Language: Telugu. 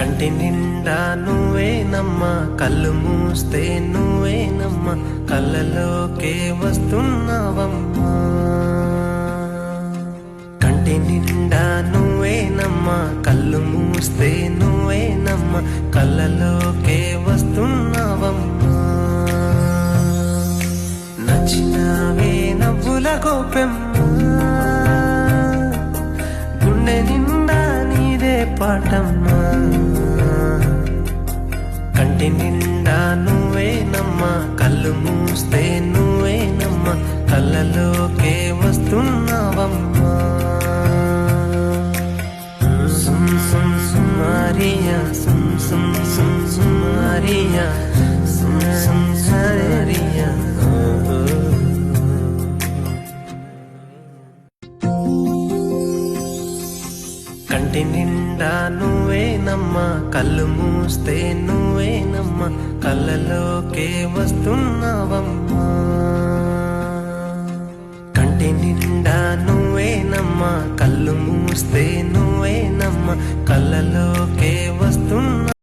కంటి నిండా నువ్వేనమ్మా, కళ్ళు మూస్తే నువ్వేనమ్మా, కళ్ళలోకే వస్తున్నావమ్మా. కంటి నిండా నువ్వేనమ్మా, కళ్ళు మూస్తే నువ్వేనమ్మా, కళ్ళలోకే వస్తున్నావమ్మా. నచ్చినవే నవ్వుల గోపెమ్మా, గుండె నిండా నీదే పాటమ్మా. కంటి నిండా నువ్వేనమ్మా, కళ్ళు మూస్తే నువ్వేనమ్మా, కళ్ళలోకే వస్తున్నావమ్మా. సుమ్ సుమ్ సుమారియా, సుమ్ సుమ్ సుమ్ సుమారియా, సుమ్ సుమ్ సుమారియా. కంటి నిండా నువ్వేనమ్మా, కళ్ళు మూస్తే నువ్వేనమ్మా, కళ్ళలోకే వస్తున్నావమ్మా. కంటి నిండా నువ్వేనమ్మా, కళ్ళు మూస్తే నువ్వేనమ్మా, కళ్ళలోకే వస్తున్నా.